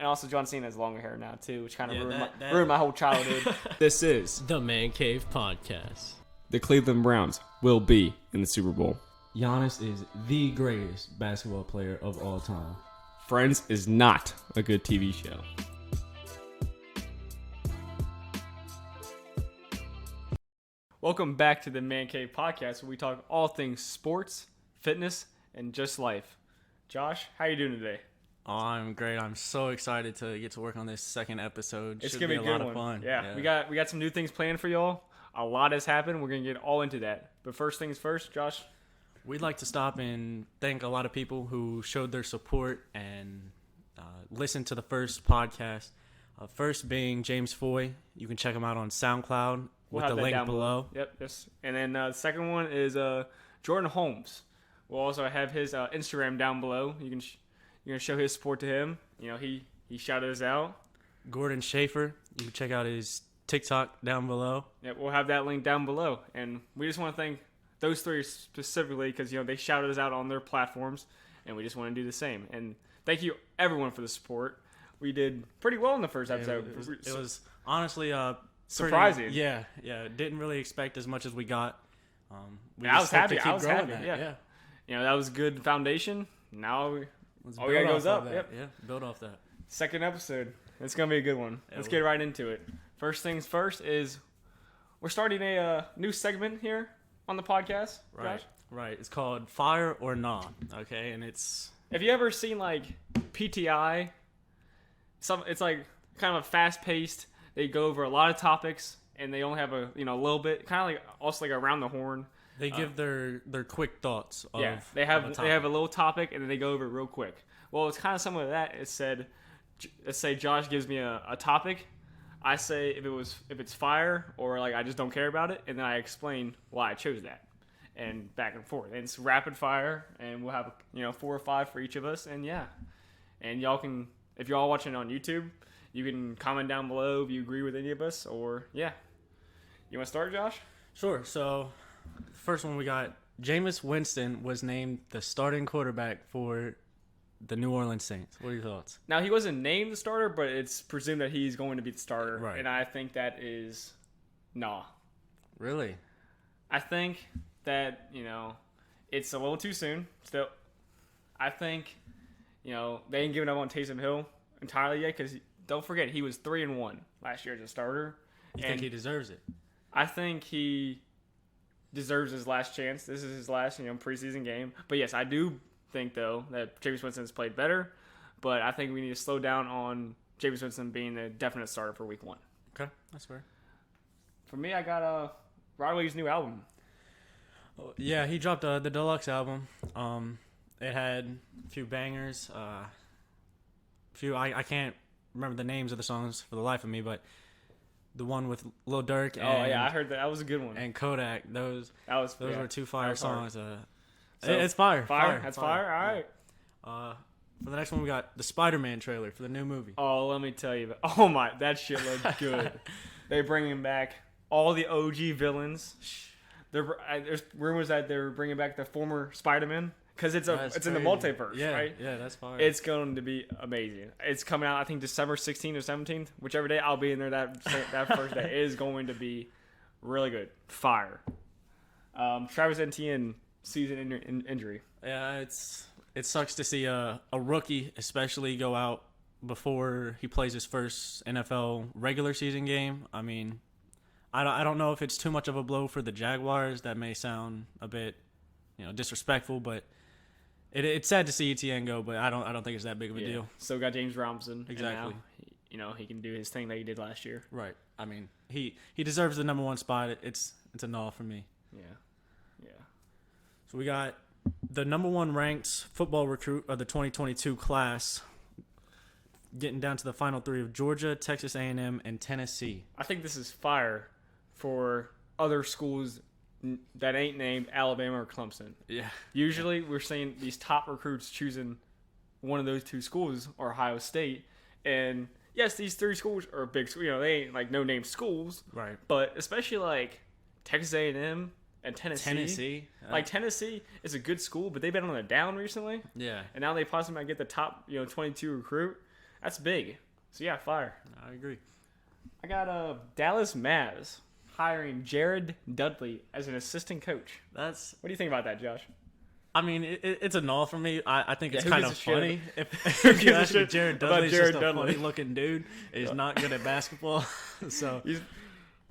And also John Cena has longer hair now too, which kind of ruined my whole childhood. This is The Man Cave Podcast. the Cleveland Browns will be in the Super Bowl. Giannis is the greatest basketball player of all time. Friends is not a good TV show. Welcome back to the Man Cave Podcast, where we talk all things sports, fitness, and just life. Josh, how you doing today? Oh, I'm great. I'm so excited to get to work on this second episode. It's Should gonna be a lot good of one. fun. Yeah, we got some new things planned for y'all. A lot has happened. We're gonna get all into that. But first things first, Josh. We'd like to stop and thank a lot of people who showed their support and listened to the first podcast. First being James Foy. You can check him out on SoundCloud with the link below. Yep. Yes. And then the second one is Jordan Holmes. We'll also have his Instagram down below. You can you're gonna show his support to him. You know, he shouted us out. Gordon Schaefer. You can check out his TikTok down below. Yeah, we'll have that link down below. And we just want to thank those three specifically because, you know, they shouted us out on their platforms, and we just want to do the same. And thank you, everyone, for the support. We did pretty well in the first episode. It was honestly surprising. Yeah. Didn't really expect as much as we got. I was happy. Yeah. You know, that was a good foundation. Now Let's all we got goes up. Yep. Yeah, build off that. Second episode. It's going to be a good one. Let's get right into it. First things first is we're starting a new segment here on the podcast. Right. Josh. Right. It's called Fire or Nah. Okay, and it's. Have you ever seen like PTI? It's like kind of fast paced. They go over a lot of topics and they only have a little bit, kind of like also like around the horn. They give their quick thoughts. They have a little topic and then they go over it real quick. Well, it's kind of similar to that. It said, let's say Josh gives me a topic. I say if it's fire or like I just don't care about it, and then I explain why I chose that, and back and forth. And it's rapid fire, and we'll have 4 or 5 for each of us, and and y'all can, if you're all watching on YouTube, you can comment down below if you agree with any of us, or You want to start, Josh? Sure. So, first one we got, Jameis Winston was named the starting quarterback for the New Orleans Saints. What are your thoughts? Now, he wasn't named the starter, but it's presumed that he's going to be the starter. Right. And I think that is nah. Really? I think that, it's a little too soon. Still, I think, they ain't giving up on Taysom Hill entirely yet because don't forget, he was 3-1 last year as a starter. You think he deserves it? I think he deserves his last chance. This is his last, preseason game. But yes, I do think though that Jameis Winston has played better, but I think we need to slow down on Jameis Winston being the definite starter for Week 1. Okay, that's fair. For me, I got Rodway's new album. Yeah, he dropped the deluxe album. It had a few bangers. I can't remember the names of the songs for the life of me, but the one with Lil Durk and I heard that. That was a good one. And Kodak. Those were 2 fire songs. It's fire. That's fire. All right. For the next one, we got the Spider-Man trailer for the new movie. Oh, let me tell you. Oh my, that shit looked good. They're bringing back all the OG villains. There's rumors that they're bringing back the former Spider-Man because it's in the multiverse, right? Yeah, that's fire. It's going to be amazing. It's coming out, I think, December 16th or 17th, whichever day. I'll be in there that first day. It is going to be really good. Fire. Travis Etienne season injury. Yeah, it sucks to see a rookie especially go out before he plays his first NFL regular season game. I mean, I don't know if it's too much of a blow for the Jaguars. That may sound a bit, disrespectful, but it's sad to see Etienne go. But I don't think it's that big of a deal. So we got James Robinson. Exactly. And now, he can do his thing that he did last year. Right. I mean, he deserves the number 1 spot. It's a null for me. Yeah. So we got the number 1 ranked football recruit of the 2022 class, getting down to the final 3 of Georgia, Texas A&M, and Tennessee. I think this is fire for other schools that ain't named Alabama or Clemson. Yeah. Usually we're seeing these top recruits choosing one of those 2 schools or Ohio State. And yes, these 3 schools are big schools. They ain't like no-name schools. Right. But especially like Texas A&M and Tennessee. Like Tennessee is a good school, but they've been on a down recently. Yeah. And now they possibly might get the top, 22 recruit. That's big. So yeah, fire. I agree. I got Dallas Mavs hiring Jared Dudley as an assistant coach. What do you think about that, Josh? I mean, it's a null for me. I think it's who kind gives of a shit funny. Who If you gives a ask me, shit Jared about Dudley's Jared just a Dudley? funny-looking dude. He's not good at basketball. So,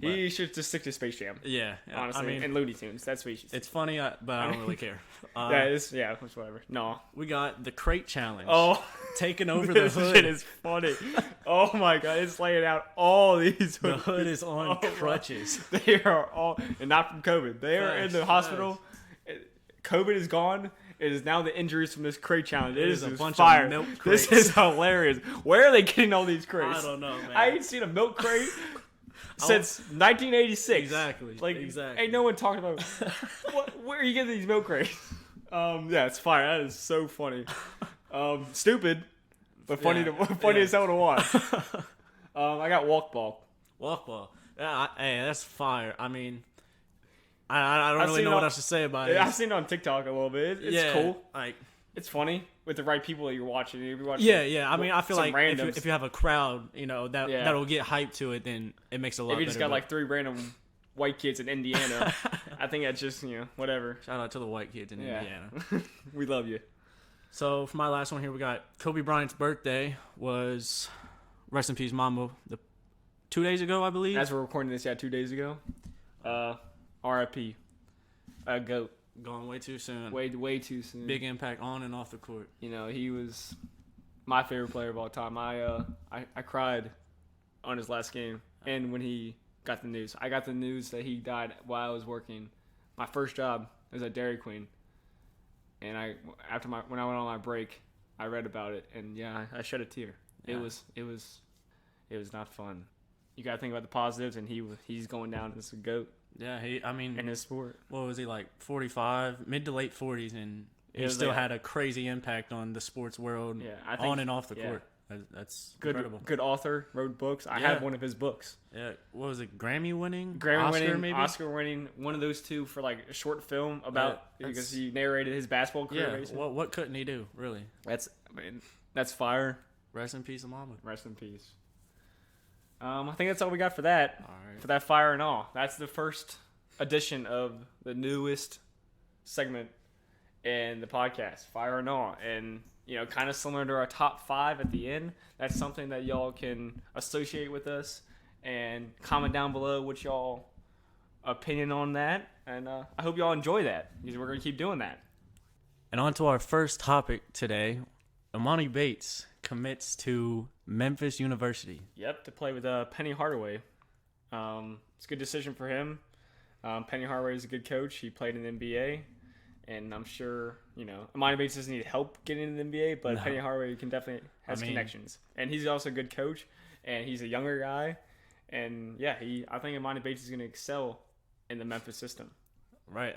He should just stick to Space Jam. yeah. Honestly, I mean, and Looney Tunes. That's what he should. it's funny, but I don't really care. It's whatever. No. We got the crate challenge. Oh, Taking over the this hood. shit is funny. Oh my god, it's laying out all these. The hood is on Oh, crutches. They are all, and not from COVID. They are in the Facts, hospital. COVID is gone. It is now the injuries from this crate challenge. It is a bunch fire. of milk This crates. is hilarious. Where are they getting all these crates? I don't know, man. I ain't seen a milk crate since 1986. Exactly. Like, exactly. ain't no one talking about where are you getting these milk crates? Yeah, it's fire. That is so funny. Stupid, but funny as hell to watch. I got walk ball. Walk ball. Yeah, hey, that's fire. I mean, I don't I've really seen know it what on- else to say about it. I've seen it on TikTok a little bit. It's yeah, cool. Like, It's funny with the right people that you're watching. If you're watching yeah. I mean, I feel some like randoms. if you have a crowd, that'll get hyped to it, then it makes it a lot if better. you just got but like 3 random white kids in Indiana, I think that's just whatever. shout out to the white kids in Yeah. Indiana. We love you. So for my last one here, we got Kobe Bryant's birthday was, rest in peace, Mama. 2 days ago, I believe. As we're recording this, 2 days ago. R.I.P. GOAT. Gone way too soon. Way too soon. Big impact on and off the court. He was my favorite player of all time. I cried on his last game, and when he got the news. I got the news that he died while I was working. My first job was at Dairy Queen, and when I went on my break, I read about it, and I shed a tear. Yeah. It was not fun. You gotta think about the positives, and he's going down as a GOAT Yeah, in in his sport. what was he, like 45, mid to late 40s, and he was still like- had a crazy impact on the sports world, Yeah, I think- on and off the yeah. court. That's incredible. Good author, wrote books. I Yeah. have one of his books. Yeah, what was it? Grammy winning, Oscar winning, one of those two for like a short film about because he narrated his basketball career. Yeah, basically. what couldn't he do? Really. That's fire. Rest in peace, Mama. Rest in peace. I think that's all we got for that. All right. For that fire and all. That's the first edition of the newest segment in the podcast, Fire and Awe. And, kind of similar to our top 5 at the end. That's something that y'all can associate with us and comment down below what y'all opinion on that. And I hope y'all enjoy that because we're going to keep doing that. And on to our first topic today. Emoni Bates commits to Memphis University. Yep, to play with Penny Hardaway. It's a good decision for him. Penny Hardaway is a good coach. He played in the NBA, and I'm sure Emoni Bates doesn't need help getting into the NBA, but No. Penny Hardaway can definitely has connections, and he's also a good coach, and he's a younger guy, and I think Emoni Bates is going to excel in the Memphis system. Right.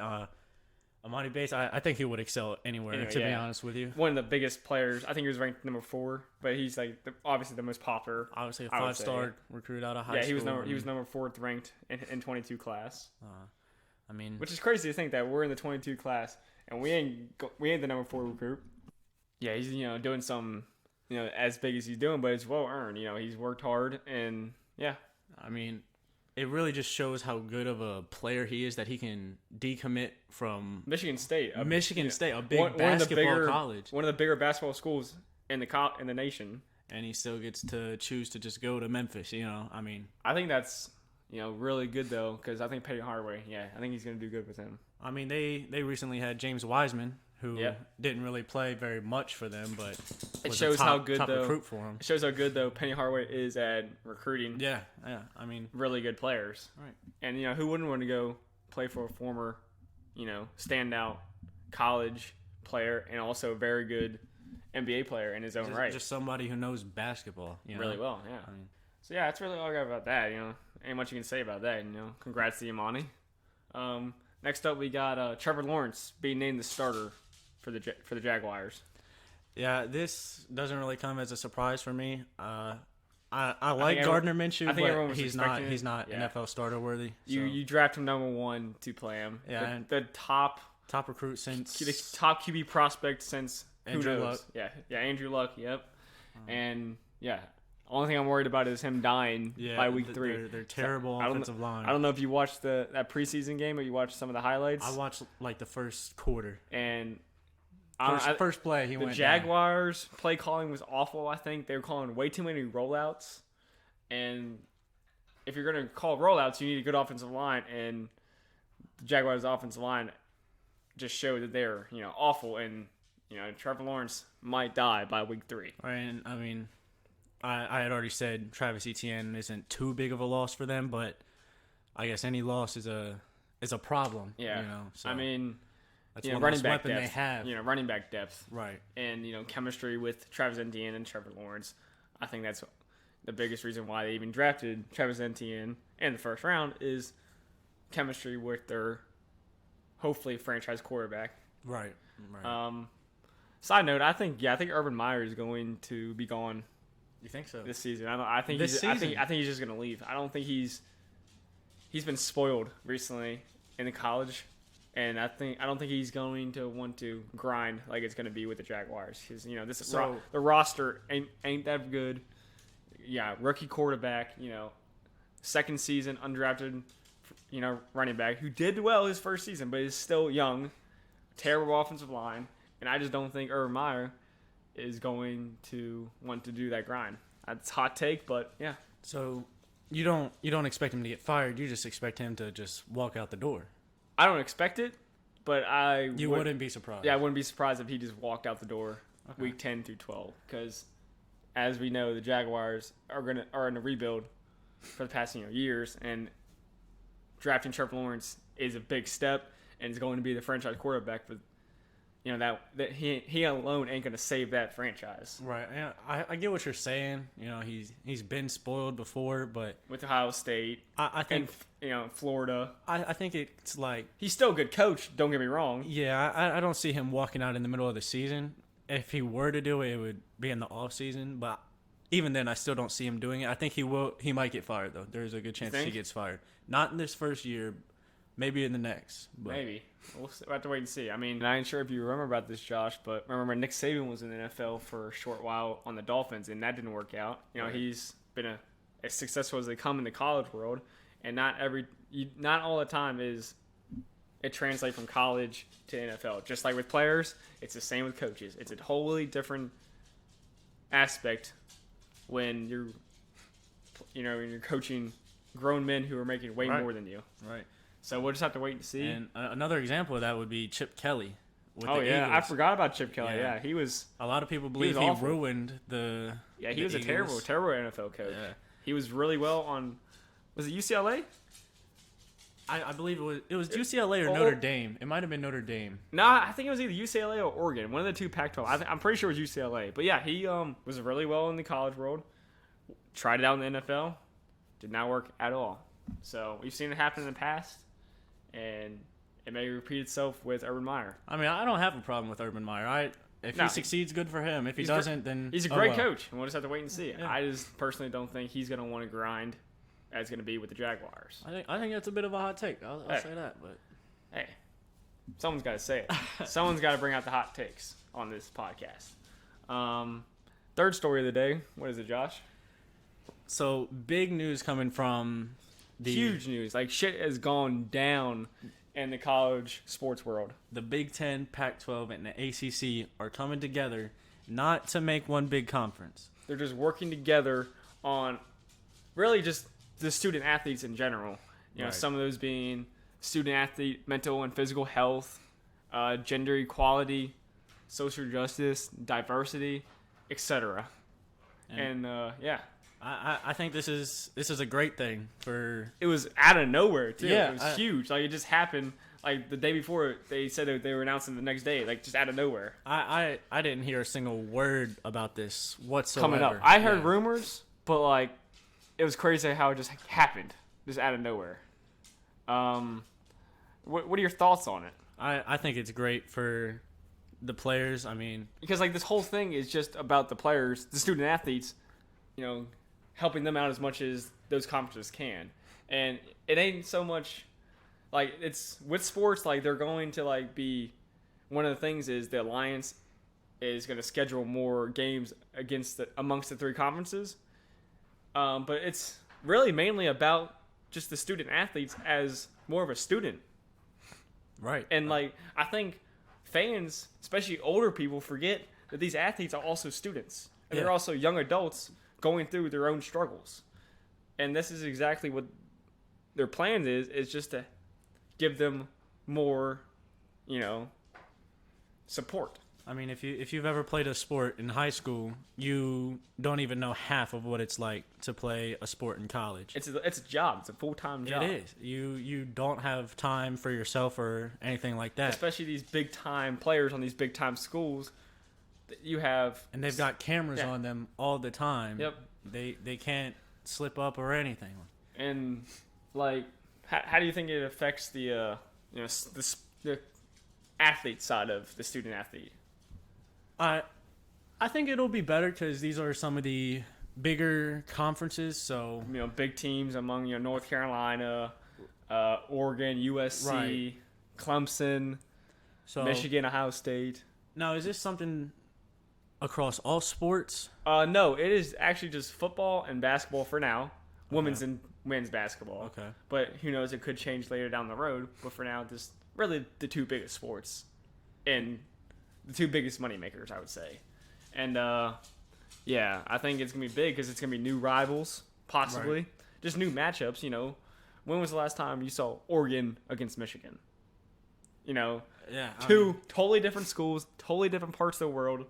Emoni Bates, I think he would excel anywhere, to be honest with you. One of the biggest players. I think he was ranked number 4, but he's like obviously the most popular. Obviously, a I would say, 5-star recruit out of high school. He was number 4th ranked in 22 class. Which is crazy to think that we're in the 22 class and we ain't the number 4 recruit. Yeah, he's doing some as big as he's doing, but it's well earned. He's worked hard and it really just shows how good of a player he is that he can decommit from Michigan State, a big basketball college, one of the bigger basketball schools in the nation, and he still gets to choose to just go to Memphis. I think that's really good though, because I think Penny Hardaway, I think he's gonna do good with him. They recently had James Wiseman, who didn't really play very much for them, but It shows how good top though. recruit for him. It shows how good though Penny Hardaway is at recruiting. Yeah. Really good players. Right. And who wouldn't want to go play for a former, standout college player and also a very good NBA player in his own right. Just somebody who knows basketball. Really well, yeah. So that's really all I got about that. Ain't much you can say about that. Congrats to Emoni. Next up, we got Trevor Lawrence being named the starter for the Jaguars. Yeah, this doesn't really come as a surprise for me. I like Gardner Minshew, I think everyone but was he's expecting not it. NFL starter worthy. So. You draft him number 1 to play him. Yeah, the top recruit since the top QB prospect since Andrew who knows? Luck. Yeah, Andrew Luck. Yep. And yeah. Only thing I'm worried about is him dying by week 3. They're terrible offensive line. I don't know if you watched that preseason game or you watched some of the highlights. I watched like the first quarter. And First play, he the went Jaguars' play calling was awful, I think. They were calling way too many rollouts. And if you're going to call rollouts, you need a good offensive line. And the Jaguars' offensive line just showed that they're, awful. And, Trevor Lawrence might die by week 3. And I mean, I had already said Travis Etienne isn't too big of a loss for them, but I guess any loss is a problem. Yeah. So I mean, that's one running less back weapon depth. they have. Running back depth. Right. And, chemistry with Travis Etienne and Trevor Lawrence. I think that's the biggest reason why they even drafted Travis Etienne in the first round is chemistry with their, hopefully, franchise quarterback. Right. Side note, I think Urban Meyer is going to be gone You think so? this season. I think This he's season? I think he's just going to leave. I don't think he's been spoiled recently in the college. And I don't think he's going to want to grind like it's going to be with the Jaguars because the roster ain't that good. Yeah, rookie quarterback. Second season undrafted. Running back who did well his first season, but is still young. Terrible offensive line, and I just don't think Urban Meyer is going to want to do that grind. That's a hot take, but yeah. So you don't expect him to get fired. You just expect him to just walk out the door. I don't expect it, but You wouldn't be surprised. Yeah, I wouldn't be surprised if he just walked out the door week 10 through 12. Because, as we know, the Jaguars are in a rebuild for the past years, and drafting Trevor Lawrence is a big step, and is going to be the franchise quarterback. But that he alone ain't going to save that franchise. Right. Yeah, I get what you're saying. He's been spoiled before, but With Ohio State, I think Florida, I think it's like, he's still a good coach. Don't get me wrong. yeah, I don't see him walking out in the middle of the season. If he were to do it, it would be in the off season. But even then, I still don't see him doing it. I think he will. He might get fired though. There's a good chance he gets fired. Not in this first year, maybe in the next. But. Maybe. We'll have to wait and see. I mean, I ain't sure if you remember about this, Josh, but remember Nick Saban was in the NFL for a short while on the Dolphins, and that didn't work out. Right. He's been as successful as they come in the college world, and not all the time is it translate from college to NFL. Just like with players, it's the same with coaches. It's a totally different aspect when you're coaching grown men who are making way more than you. Right. So we'll just have to wait and see. And another example of that would be Chip Kelly. With Oh the yeah, Eagles. I forgot about Chip Kelly. Yeah, he was. A lot of people believe was he awful. ruined the. Yeah, he the was Eagles. a terrible NFL coach. Yeah. He was really well on. Was it UCLA? I believe it was UCLA or Notre Dame. It might have been Notre Dame. No, I think it was either UCLA or Oregon. One of the two Pac-12. I'm pretty sure it was UCLA. But yeah, he was really well in the college world. Tried it out in the NFL. Did not work at all. So we've seen it happen in the past, and it may repeat itself with Urban Meyer. I mean, I don't have a problem with Urban Meyer. If he succeeds, good for him. If he doesn't, then he's a great coach, and we'll just have to wait and see. Yeah. I just personally don't think he's going to want to grind as going to be with the Jaguars. I think that's a bit of a hot take. I'll say that, but Hey, someone's got to say it. Someone's got to bring out the hot takes on this podcast. Third story of the day. What is it, Josh? so big news coming from the Huge news. Like, shit has gone down in the college sports world. The Big Ten, Pac-12, and the ACC are coming together, not to make one big conference. They're just working together on really just the student athletes in general. Right. Some of those being student athlete mental and physical health, gender equality, social justice, diversity, etc. And yeah, I think this is a great thing for. it was out of nowhere too. Yeah, It was huge. Like, it just happened. Like, the day before, they said that they were announcing the next day. Like, just out of nowhere. I didn't hear a single word about this whatsoever. Coming up, I heard rumors, but like, it was crazy how it just happened, just out of nowhere. What are your thoughts on it? I think it's great for the players. I mean, Because like, this whole thing is just about the players, the student athletes, helping them out as much as those conferences can. And it ain't so much like, it's with sports, like, they're going to like be, one of the things is the alliance is going to schedule more games amongst the three conferences. But it's really mainly about just the student athletes as more of a student. Right. And like I think fans, especially older people, forget that these athletes are also students. And they're also young adults going through their own struggles. And this is exactly what their plan is just to give them more, support. I mean, if you've ever played a sport in high school, you don't even know half of what it's like to play a sport in college. It's a job. It's a full-time job. It is. You don't have time for yourself or anything like that. Especially these big-time players on these big-time schools that you have. And they've got cameras on them all the time. Yep. They can't slip up or anything. And like, how do you think it affects the athlete side of the student athlete? I think it'll be better because these are some of the bigger conferences. So big teams among North Carolina, Oregon, USC, Right. Clemson, Michigan, Ohio State. Now, is this something across all sports? No, it is actually just football and basketball for now. Women's and men's basketball. Okay. But who knows? It could change later down the road. But for now, just really the two biggest sports and the two biggest money makers, I would say. And I think it's gonna be big because it's gonna be new rivals, possibly, Right. just new matchups. When was the last time you saw Oregon against Michigan? Two totally different schools, totally different parts of the world.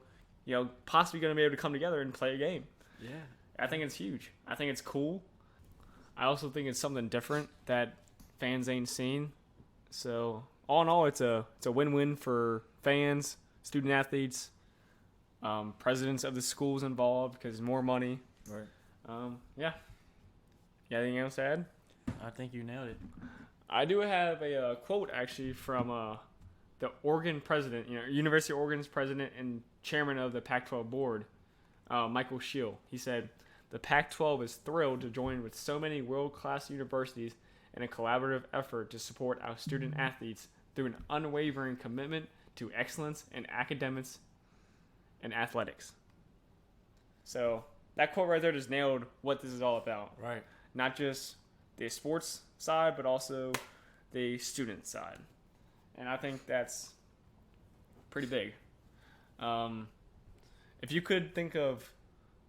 Possibly gonna be able to come together and play a game. Yeah. I think it's huge. I think it's cool. I also think it's something different that fans ain't seen. So all in all, it's a win-win for fans, student athletes, presidents of the schools involved because more money. Right. Yeah. You got anything else to add? I think you nailed it. I do have a quote actually from the Oregon president, University of Oregon's president and chairman of the Pac-12 board, Michael Shield. He said, "The Pac-12 is thrilled to join with so many world-class universities in a collaborative effort to support our student athletes through an unwavering commitment to excellence in academics and athletics." So that quote right there just nailed what this is all about. Right. Not just the sports side, but also the student side. And I think that's pretty big. If you could think of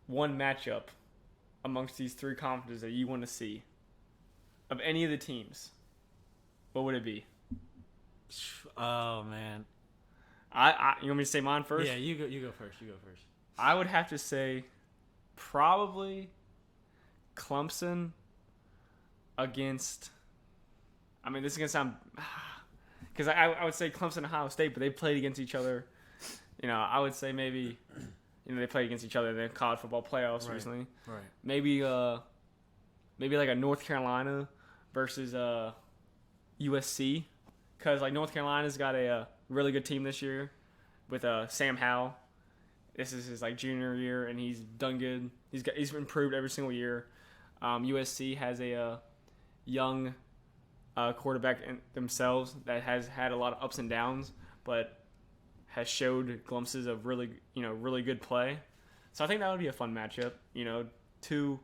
one matchup amongst these three conferences that you want to see of any of the teams, what would it be? Oh man. You want me to say mine first? Yeah, you go first. I would have to say probably Clemson against. I mean, this is gonna sound because I would say Clemson, Ohio State, but they played against each other. I would say maybe they played against each other in the college football playoffs recently. Right. Maybe like a North Carolina versus USC, because like North Carolina's got a really good team this year with Sam Howell. This is his like junior year, and he's done good. He's improved every single year. USC has a young quarterback themselves that has had a lot of ups and downs, but has showed glimpses of really good play. So I think that would be a fun matchup. Two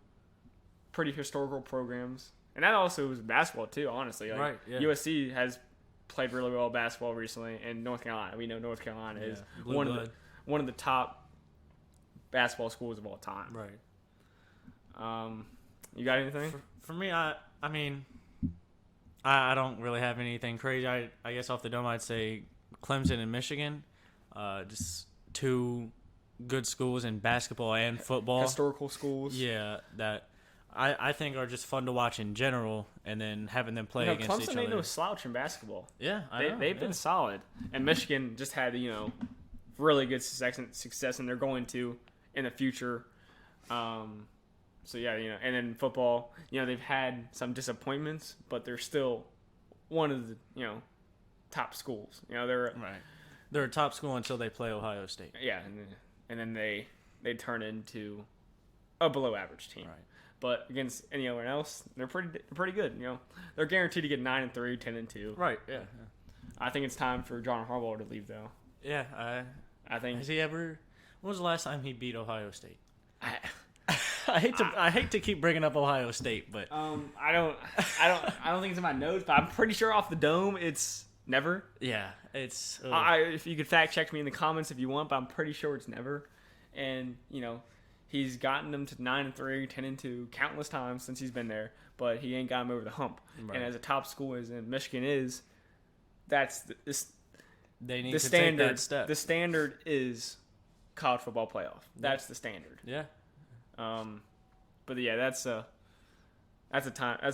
pretty historical programs, and that also was basketball too. Honestly, like, Right, yeah. USC has played really well basketball recently, and North Carolina. We know North Carolina is Blue one blood. of the top basketball schools of all time. Right. You got anything? For me, I mean, I don't really have anything crazy. I guess off the dome, I'd say Clemson and Michigan, just two good schools in basketball and football. Historical schools. Yeah, that I think are just fun to watch in general, and then having them play against Clemson each ain't other. no slouch in basketball. Yeah, They've been solid, and Michigan just had really good success, and they're going to in the future. So yeah, and then football, they've had some disappointments, but they're still one of the top schools. They're right. They're a top school until they play Ohio State. Yeah, and then they turn into a below average team. Right. But against anyone else, they're pretty good. They're guaranteed to get 9-3, 10-2. Right. Yeah. I think it's time for John Harbaugh to leave, though. Yeah. I think Has he ever? When was the last time he beat Ohio State? I hate to keep bringing up Ohio State, but I don't think it's in my notes, but I'm pretty sure off the dome it's never. yeah, it's. If you could fact check me in the comments if you want, but I'm pretty sure it's never. And he's gotten them to 9-3, 10-2 countless times since he's been there, but he ain't got him over the hump. Right. And as a top school as in Michigan is, that's they need the to standard. take that step. The standard is college football playoff. That's the standard. Yeah. But yeah, that's a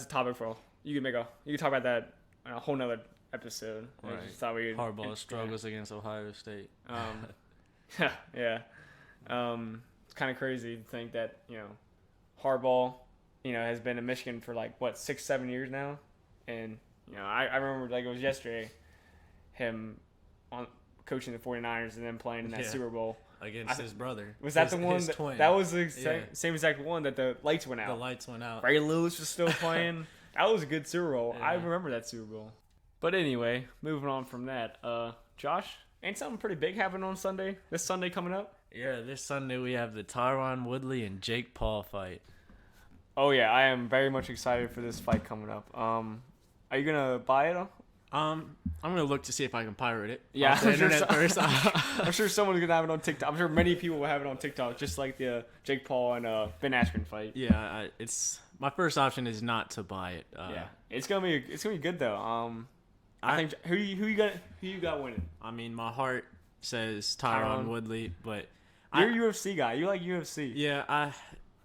topic for you can talk about that in a whole nother episode. I Right. just thought Harbaugh struggles against Ohio State. Yeah. It's kind of crazy to think that Harbaugh has been in Michigan for 6-7 years now, and I remember like it was yesterday him on coaching the 49ers and then playing in that Super Bowl Against his brother. Was that the one his twin. that was the same exact one that the lights went out? The lights went out. Ray Lewis was still playing. That was a good Super Bowl. Yeah. I remember that Super Bowl. But anyway, moving on from that, Josh, ain't something pretty big happening on Sunday? This Sunday coming up? Yeah, this Sunday we have the Tyron Woodley and Jake Paul fight. Oh yeah, I am very much excited for this fight coming up. Are you gonna buy it? I'm gonna look to see if I can pirate it. Yeah, off the internet first. I'm sure someone's gonna have it on TikTok. I'm sure many people will have it on TikTok, just like the Jake Paul and Ben Askren fight. Yeah, it's my first option is not to buy it. Yeah, it's gonna be good though. I think who you got winning? I mean, my heart says Tyron Woodley, but You're a UFC guy. You like UFC. yeah,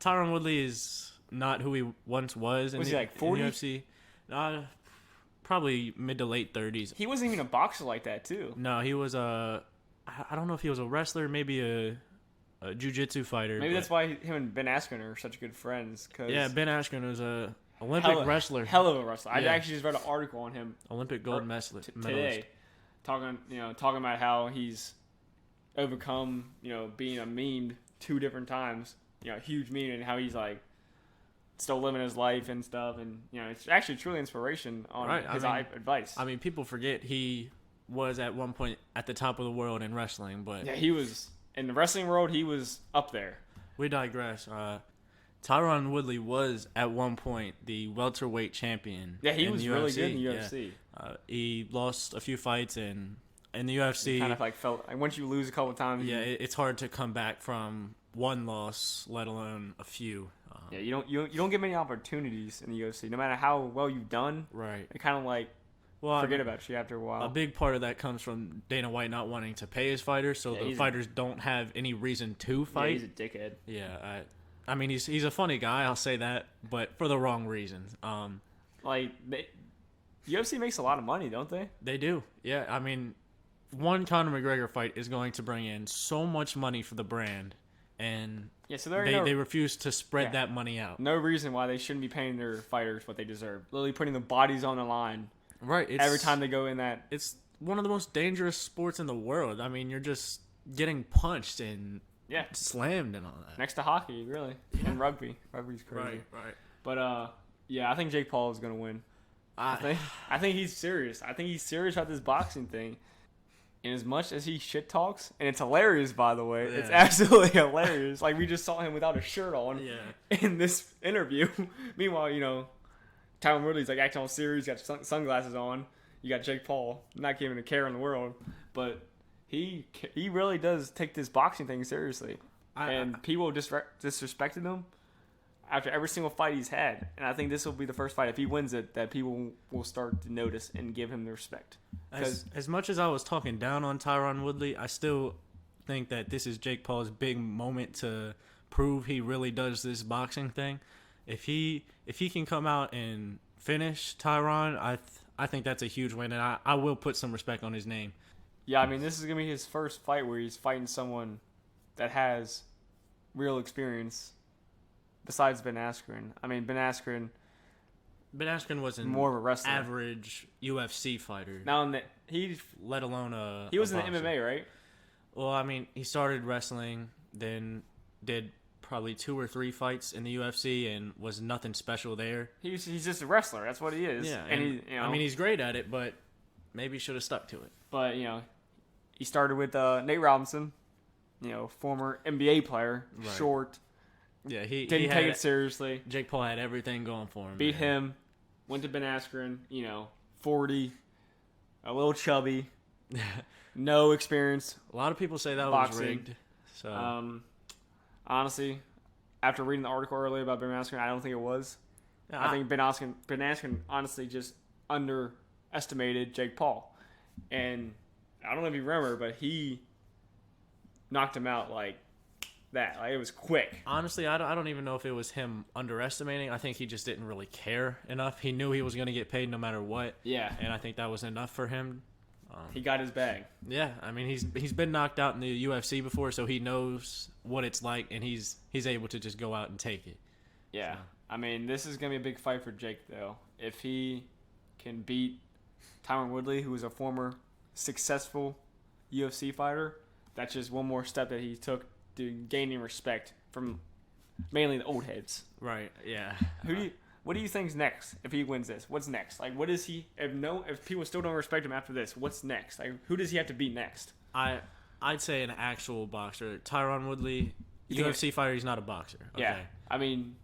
Tyron Woodley is not who he once was. Was he like 40? in UFC? Probably mid to late 30s. He wasn't even a boxer like that too. No, he was I don't know if he was a wrestler, maybe a jiu-jitsu fighter. Maybe but- that's why him and Ben Askren are such good friends. Cause Yeah, Ben Askren was a Olympic wrestler. Hell of a wrestler. I Yeah. actually just read an article on him Olympic gold medalist. today, talking about how he's overcome being a meme 2 different times. Huge meme, and how he's like still living his life and stuff, and it's actually truly inspiration on Right, his I mean- advice. I mean, people forget he was at one point at the top of the world in wrestling, but Yeah, he was in the wrestling world. He was up there. we digress. Tyron Woodley was at one point the welterweight champion. Yeah, he in was the really UFC. good in the Yeah. UFC. He lost a few fights in the UFC. Kind of felt like once you lose a couple times. Yeah, it's hard to come back from one loss, let alone a few. Yeah, you don't get many opportunities in the UFC. No matter how well you've done, Right. they kind of forget about you after a while. A big part of that comes from Dana White not wanting to pay his fighters, so the fighters don't have any reason to Yeah, fight. he's a dickhead. Yeah, I mean he's a funny guy, I'll say that, but for the wrong reasons. UFC makes a lot of money, don't they? They do. Yeah, I mean, one Conor McGregor fight is going to bring in so much money for the brand, and Yeah, so they refuse to spread Yeah. that money out. no reason why they shouldn't be paying their fighters what they deserve. Literally putting the bodies on the line Right. every time they go in that. It's one of the most dangerous sports in the world. I mean, you're just getting punched and Yeah, slammed and all that. next to hockey, really, and rugby. Rugby's crazy. Right. But yeah, I think Jake Paul is gonna win. I think he's serious. I think he's serious about this boxing thing. And as much as he shit talks, and it's hilarious, by the way, it's Yeah. absolutely hilarious. Like, we just saw him without a shirt on Yeah. in this interview. Meanwhile, Tyron Woodley's like acting all serious, got sunglasses on. You got Jake Paul, not giving a care in the world, but he really does take this boxing thing seriously. And people disrespected him after every single fight he's had. And I think this will be the first fight, if he wins it, that people will start to notice and give him the respect. As much as I was talking down on Tyron Woodley, I still think that this is Jake Paul's big moment to prove he really does this boxing thing. If he can come out and finish Tyron, I think that's a huge win, and I will put some respect on his name. Yeah, I mean, this is going to be his first fight where he's fighting someone that has real experience besides Ben Askren. I mean, Ben Askren was an more of a wrestler. average UFC fighter, Now, he let alone a was a in the boxer. MMA, right? Well, I mean, he started wrestling, then did probably 2 or 3 fights in the UFC and was nothing special there. He's just a wrestler. That's what he is. Yeah, and he, I mean, he's great at it, but maybe should have stuck to it. but he started with Nate Robinson, former NBA player, Right. short, Yeah, he didn't had take it seriously. Jake Paul had everything going for him. Beat man. him, went to Ben Askren, 40, a little chubby, no experience. A lot of people say that Boxing. was rigged. So Honestly, after reading the article earlier about Ben Askren, I don't think it was. yeah, I think Ben Askren honestly just underestimated Jake Paul. And I don't know if you remember, but he knocked him out like that. Like, it was quick. honestly, I don't even know if it was him underestimating. I think he just didn't really care enough. He knew he was going to get paid no matter what. Yeah. And I think that was enough for him. He got his bag. Yeah, I mean he's been knocked out in the UFC before, so he knows what it's like, and he's able to just go out and take it. Yeah. I mean, this is going to be a big fight for Jake, though. If he can beat Tyron Woodley, who is a former successful UFC fighter, that's just one more step that he took to gaining respect from mainly the old heads. Right. Yeah. What do you think's next if he wins this? What's next? Like, what is he? If people still don't respect him after this, what's next? Like, who does he have to beat next? I'd say an actual boxer. Tyron Woodley, You think UFC fighter. He's not a boxer. Okay? Yeah, I mean,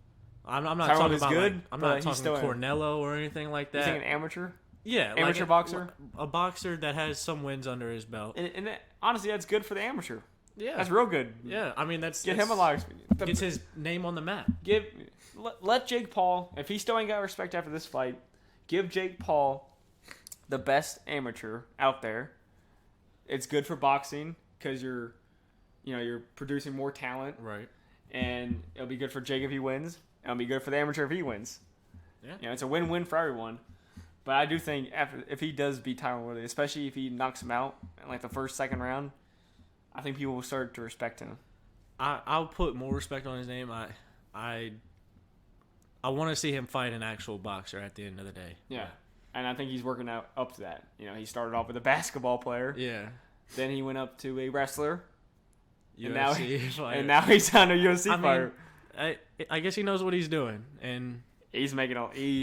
I'm not Tyron talking is about good, like, I'm but not he's talking still Cornello or anything like you that. think an amateur? Yeah, amateur boxer? a boxer that has some wins under his belt. And honestly, that's good for the amateur. Yeah, That's real good. yeah. I mean, that's Get him a lot of experience. Gets his name on the map. Let Jake Paul, if he still ain't got respect after this fight, give Jake Paul the best amateur out there. It's good for boxing because you're producing more talent, Right. and it'll be good for Jake if he wins. It'll be good for the amateur if he wins. Yeah. It's a win-win for everyone. But I do think if he does beat Tyron Woodley, especially if he knocks him out in like the first, second round, I think people will start to respect him. I'll put more respect on his name. I want to see him fight an actual boxer at the end of the day. Yeah. And I think he's working out up to that. He started off with a basketball player. Yeah. Then he went up to a wrestler. UFC fighter. And now he's on a UFC I mean, fighter. I guess he knows what he's doing, and He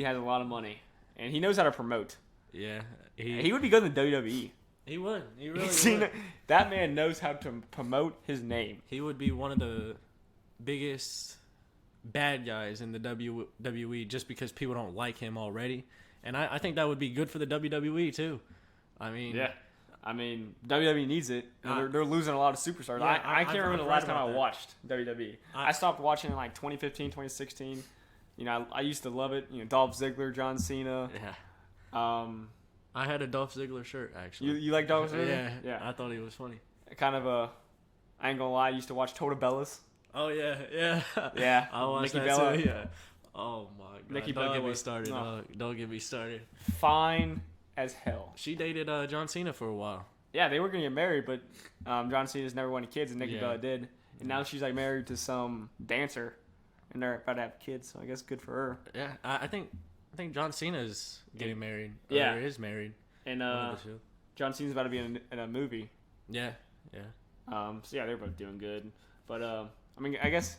has a lot of money. And he knows how to promote. yeah, He would be good in the WWE. he would. He really Cena, would. that man knows how to promote his name. He would be one of the biggest bad guys in the WWE just because people don't like him already, and I think that would be good for the WWE too. I mean, WWE needs it. They're losing a lot of superstars. Yeah, I can't remember the last time I that. watched WWE. I stopped watching in like 2015, 2016. I used to love it. Dolph Ziggler, John Cena. Yeah. I had a Dolph Ziggler shirt actually. You like Dolph Ziggler? Yeah. I thought he was funny. Kind of I ain't gonna lie, I used to watch Total Bellas. Oh yeah. Yeah. I watched Nikki that Bella. too. Yeah. Oh my god. Nikki Don't Bella get me was- started. no. dog. Don't get me started. Fine as hell. She dated John Cena for a while. Yeah, they were gonna get married, but John Cena's never wanted kids, and Nikki Yeah. Bella did. And now she's like married to some dancer, and they're about to have kids. So I guess good for her. Yeah, I think John Cena's getting married. Yeah. Or is married. And One of the two. John Cena's about to be in a movie. Yeah. So yeah, they're both doing good. But I guess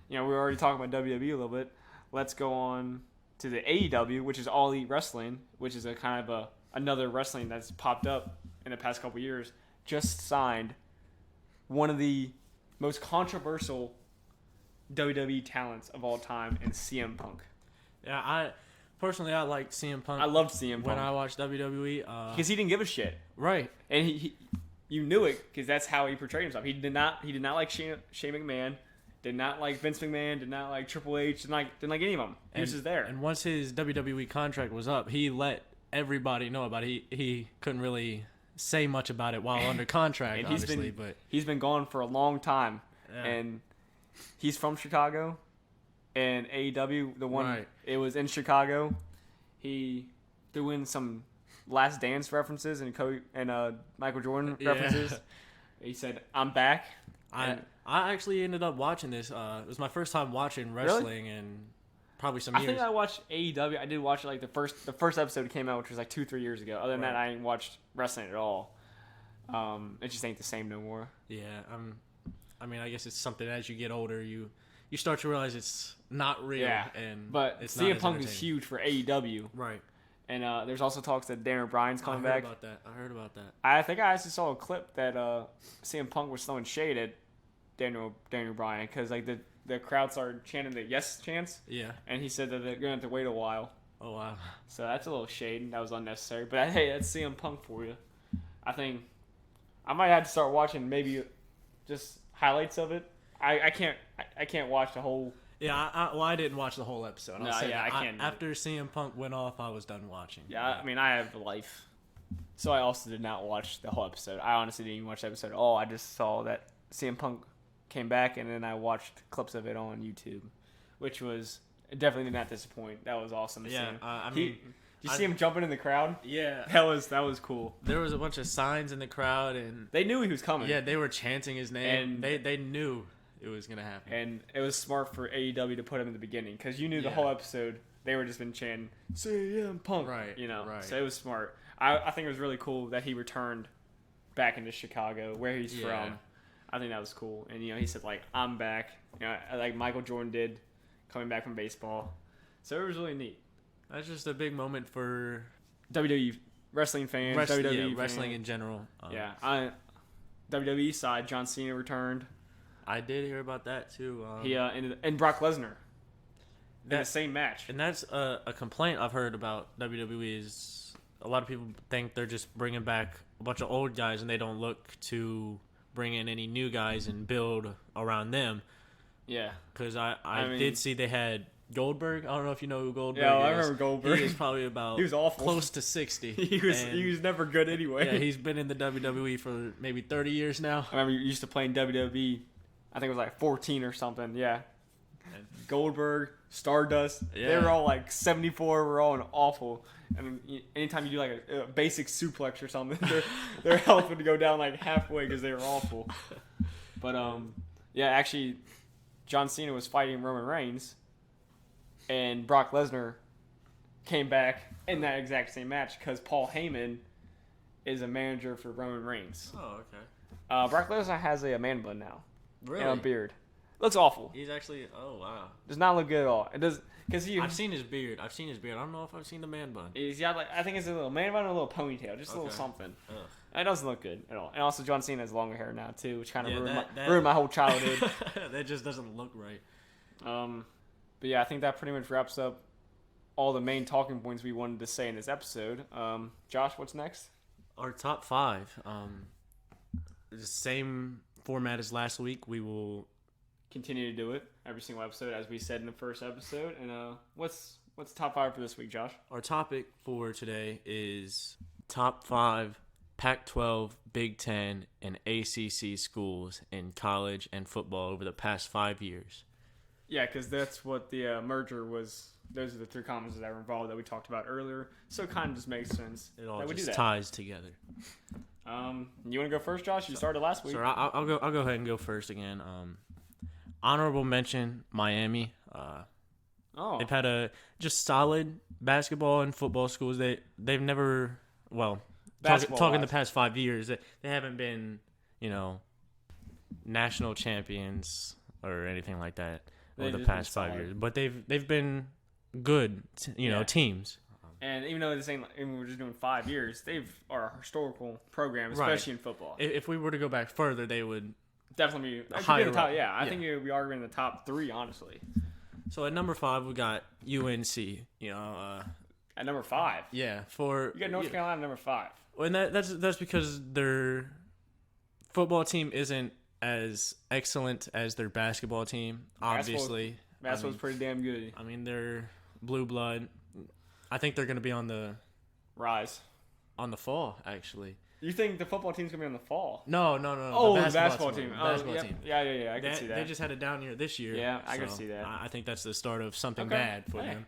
we were already talking about WWE a little bit. Let's go on to the AEW, which is All Elite Wrestling, which is a kind of another wrestling that's popped up in the past couple years. Just signed one of the most controversial WWE talents of all time in CM Punk. Yeah, I like CM Punk. I loved CM Punk when I watched WWE. because he didn't give a shit, Right. and you knew it because that's how he portrayed himself. He did not like Shane McMahon, did not like Vince McMahon, didn't like Triple H, didn't like any of them. He was just there. And once his WWE contract was up, he let everybody know about it. He couldn't really say much about it while under contract, And obviously. he's been gone for a long time, Yeah. and he's from Chicago. And AEW, the one Right. it was in Chicago, he threw in some Last Dance references and Michael Jordan Yeah. references. He said, "I'm back." I actually ended up watching this. It was my first time watching wrestling in probably some I years. think I watched AEW. I did watch it like the first episode came out, which was like 2-3 years ago. Other than that, I ain't watched wrestling at all. It just ain't the same no more. Yeah, I mean, I guess it's something as you get older, you start to realize it's not real. Yeah, and but it's not CM as Punk is entertaining. huge for AEW, Right. and there's also talks that Daniel Bryan's coming I heard back. about that. I heard about that. I think I actually saw a clip that CM Punk was throwing shade at Daniel Bryan because like the crowd started chanting the yes chants, Yeah. and he said that they're gonna have to wait a while. Oh wow. So that's a little shade. That was unnecessary. But hey, that's CM Punk for you. I think I might have to start watching maybe just highlights of it. I can't watch the whole. Yeah, I didn't watch the whole episode. No, I can't. After CM Punk went off, I was done watching. Yeah, I mean, I have a life. So I also did not watch the whole episode. I honestly didn't even watch the episode at all. I just saw that CM Punk came back, and then I watched clips of it on YouTube, which was definitely did not disappoint. That was awesome to see him. I mean, you see him jumping in the crowd? yeah, That was cool. there was a bunch of signs in the crowd, and They knew he was coming. yeah, they were chanting his name. And- They knew it was gonna happen. And it was smart for AEW to put him in the beginning because you knew the Yeah. whole episode they were just been chanting CM Punk, Right, You know, right. so it was smart. I think it was really cool that he returned back into Chicago, where he's Yeah. from. I think that was cool, and he said like I'm back, like Michael Jordan did, coming back from baseball. So it was really neat. That's just a big moment for WWE wrestling fans, WWE wrestling fans. in general. WWE side, John Cena returned. I did hear about that too. He and Brock Lesnar in the same match. And that's a complaint I've heard about WWE is a lot of people think they're just bringing back a bunch of old guys and they don't look to bring in any new guys and build around them. Yeah. Because I mean- did see they had Goldberg. I don't know if you know who Goldberg Yeah, is. I remember Goldberg. He is probably about He was awful. close to 60. He was never good anyway. Yeah, he's been in the WWE for maybe 30 years now. I remember you used to play in WWE. I think it was like 14 or something. Yeah. Goldberg, Stardust. They Yeah. were all like 74. We're all awful. And anytime you do like a basic suplex or something, their health would go down like halfway because they were awful. But yeah, actually, John Cena was fighting Roman Reigns, and Brock Lesnar came back in that exact same match because Paul Heyman is a manager for Roman Reigns. Oh, okay. Brock Lesnar has a man bun now Really? and a beard. Looks awful. He's actually. Oh wow. Does not look good at all. It does because I've seen his beard. I don't know if I've seen the man bun. he's got like I think it's a little man bun and a little ponytail, just a little Okay. something. Ugh. It doesn't look good at all. And also John Cena has longer hair now too, which kind of Yeah, ruined my whole childhood. That just doesn't look right. But yeah, I think that pretty much wraps up all the main talking points we wanted to say in this episode. Josh, what's next? Our top 5. The same format as last week. We will. Continue to do it every single episode, as we said in the first episode. And what's top 5 for this week, Josh? Our topic for today is top 5 Pac-12, Big Ten, and ACC schools in college and football over the past 5 years. Yeah, because that's what the merger was. Those are the 3 conferences that were involved that we talked about earlier. So it kind of just makes sense It all that we do just that. ties together. You want to go first, Josh? You started last week. So I'll go ahead and go first again. Honorable mention Miami. Oh, They've had a just solid basketball and football schools. They've never talking the Basketball-wise. past 5 years. They haven't been national champions or anything like that They've over the just been past 5 solid. years. But they've been good teams. and even though this ain't, and we're just doing 5 years, are a historical program, Right. especially in football. If we were to go back further, they would. Definitely be Higher in the top. up. Yeah, I Yeah. think we are in the top 3, honestly. So at number 5 we got UNC. At number 5, For you got North Carolina at number 5. And that's because their football team isn't as excellent as their basketball team. Obviously, Basketball's pretty damn good. I mean they're blue blood. I think they're going to be on the Rise. fall actually. You think the football team's gonna be in the fall? No. Oh, the basketball team. The Oh, basketball yep. team. Yeah. I can see that. They just had a down year this year. Yeah, I can so see that. I think that's the start of something Okay. bad for Hey. them.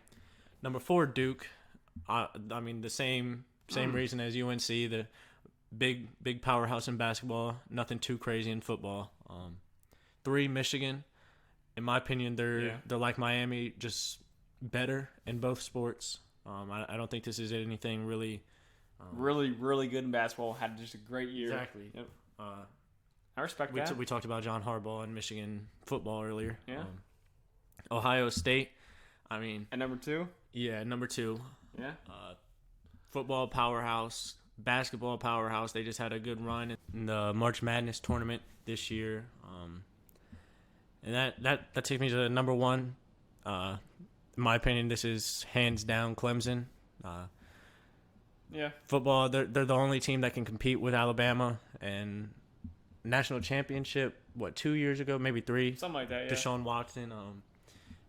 Number 4, Duke. I mean the same reason as UNC. The big powerhouse in basketball. Nothing too crazy in football. 3, Michigan. In my opinion, they're like Miami, just better in both sports. I don't think this is anything really. Really, really good in basketball. Had just a great year. Exactly. Yep. I respect that. We talked about John Harbaugh and Michigan football earlier. Yeah. Ohio State. I mean, At number 2. yeah, number 2. Yeah. Football powerhouse, basketball powerhouse. They just had a good run in the March Madness tournament this year. And that takes me to number one. In my opinion, this is hands down Clemson. Yeah. Football, they're the only team that can compete with Alabama. And national championship, 2 years ago, maybe 3? Something like that, yeah. Deshaun Watson.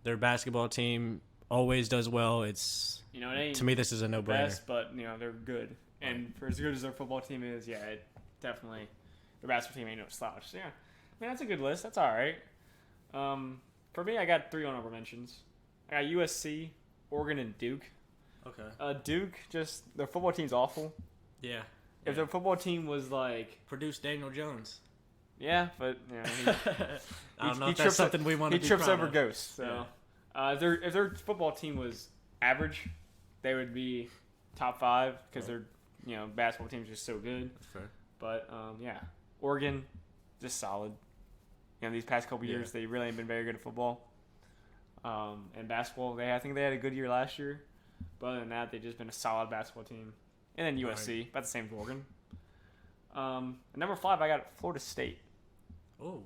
Their basketball team always does well. It's it ain't to me, this is a no-brainer. best, but they're good. And for as good as their football team is, yeah, it definitely their basketball team ain't no slouch. So, yeah, I mean that's a good list. That's all right. For me, I got 3 honorable mentions. I got USC, Oregon, and Duke. Okay. Duke, just their football team's awful. Yeah. If their football team was like, Produce Daniel Jones. yeah, but I don't know if that's something we want to he be trips proud over of. ghosts. So, if their football team was average, they would be top 5 because their basketball team's just so good. That's fair. But yeah, Oregon, just solid. These past couple years they really ain't been very good at football. And basketball, I think they had a good year last year, but other than that, they've just been a solid basketball team. And then USC, about the same as Oregon. At number 5, I got Florida State. Oh,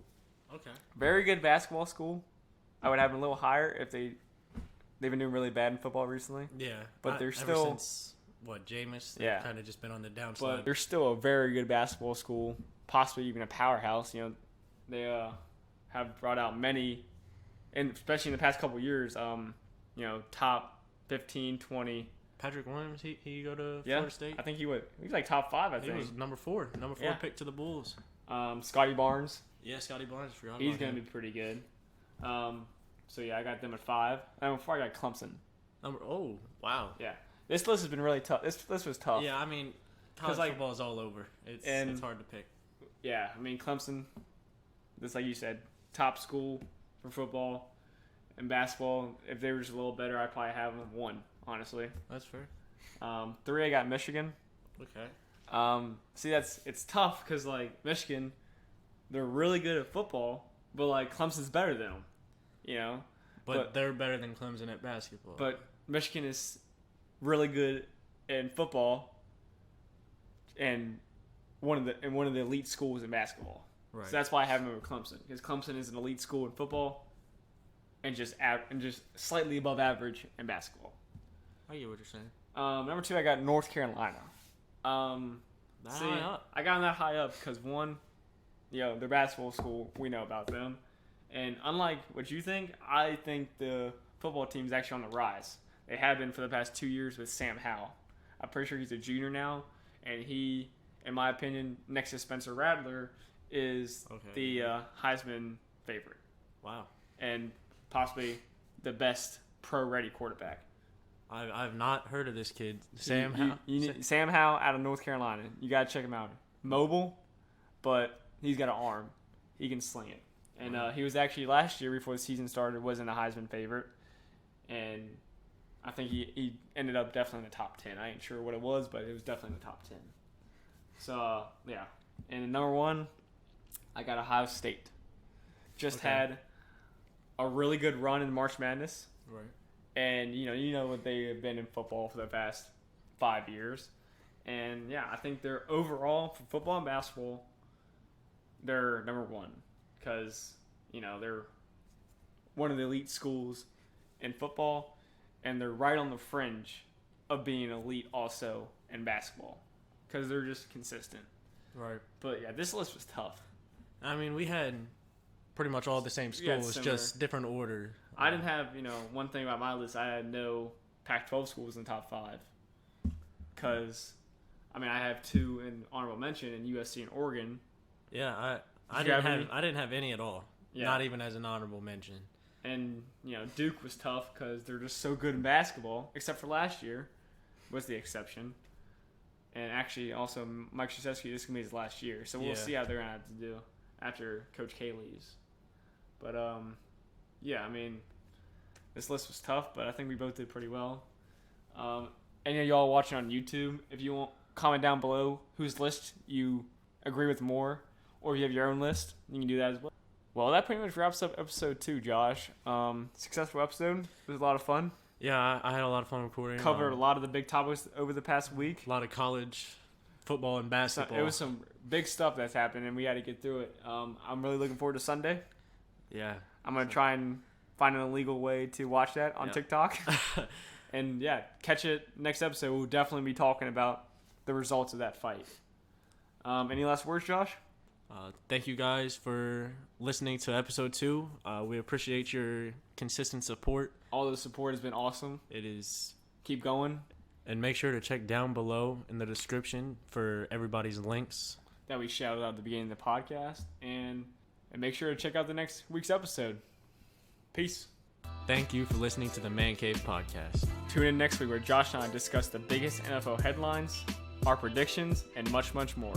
okay. Very good basketball school. I would have them a little higher if they've been doing really bad in football recently. Yeah, But they're ever still since Jameis. They've kind of just been on the downslide. But they're still a very good basketball school, possibly even a powerhouse. They have brought out many, and especially in the past couple years, top 15, 20. Patrick Williams, he go to Florida State. I think he would. He's like top 5. I think he was number 4 pick to the Bulls. Scotty Barnes. Yeah, Scotty Barnes. He's gonna be pretty good. So yeah, I got them at 5. And before I got Clemson. Oh wow. Yeah, this list has been really tough. This list was tough. Yeah, I mean, college football is all over. It's hard to pick. Yeah, I mean Clemson. Just like you said, top school for football and basketball. If they were just a little better, I'd probably have them 1. Honestly. That's fair. 3, I got Michigan. Okay. See, it's tough because like Michigan, they're really good at football, but like Clemson's better than them, But they're better than Clemson at basketball. But Michigan is really good in football, and one of the elite schools in basketball. Right. So that's why I have them over Clemson, because Clemson is an elite school in football, and just slightly above average in basketball. I get what you're saying. Number 2, I got North Carolina. High up. I got them that high up because 1, their basketball school, we know about them. And unlike what you think, I think the football team is actually on the rise. They have been for the past 2 years with Sam Howell. I'm pretty sure he's a junior now, and he, in my opinion, next to Spencer Rattler, is the Heisman favorite. Wow. And possibly the best pro-ready quarterback. I've not heard of this kid. Sam Howell? Sam Howell out of North Carolina. You got to check him out. Mobile, but he's got an arm. He can sling it. And he was actually last year before the season started wasn't a Heisman favorite. And I think he ended up definitely in the top 10. I ain't sure what it was, but it was definitely in the top 10. So, yeah. And number 1, I got Ohio State. Had a really good run in March Madness. Right. And, you know what they have been in football for the past 5 years. And, yeah, I think they're overall, for football and basketball, they're number 1. Because, they're one of the elite schools in football. And they're right on the fringe of being elite also in basketball. Because they're just consistent. Right. But, yeah, this list was tough. I mean, we had pretty much all the same schools, just different order. I didn't have, one thing about my list, I had no Pac-12 schools in the top 5. Because, I have 2 in honorable mention in USC and Oregon. Yeah, I didn't have any at all. Yeah. Not even as an honorable mention. And, Duke was tough because they're just so good in basketball, except for last year was the exception. And actually, also, Mike Krzyzewski, this is going to be his last year. So we'll see how they're going to have to do after Coach K leaves. But, yeah, this list was tough, but I think we both did pretty well. Any of y'all watching on YouTube, if you want, comment down below whose list you agree with more, or if you have your own list, you can do that as well. Well, that pretty much wraps up episode 2, Josh. Successful episode. It was a lot of fun. Yeah, I had a lot of fun recording. Covered a lot of the big topics over the past week. A lot of college football and basketball. It was some big stuff that's happened, and we had to get through it. I'm really looking forward to Sunday. Yeah. I'm gonna try and find an illegal way to watch that on TikTok. And yeah, catch it next episode. We'll definitely be talking about the results of that fight. Any last words, Josh? Thank you guys for listening to episode 2. We appreciate your consistent support. All the support has been awesome. It is. Keep going. And make sure to check down below in the description for everybody's links that we shouted out at the beginning of the podcast. And make sure to check out the next week's episode. Peace. Thank you for listening to the Man Cave Podcast. Tune in next week where Josh and I discuss the biggest NFL headlines, our predictions, and much, much more.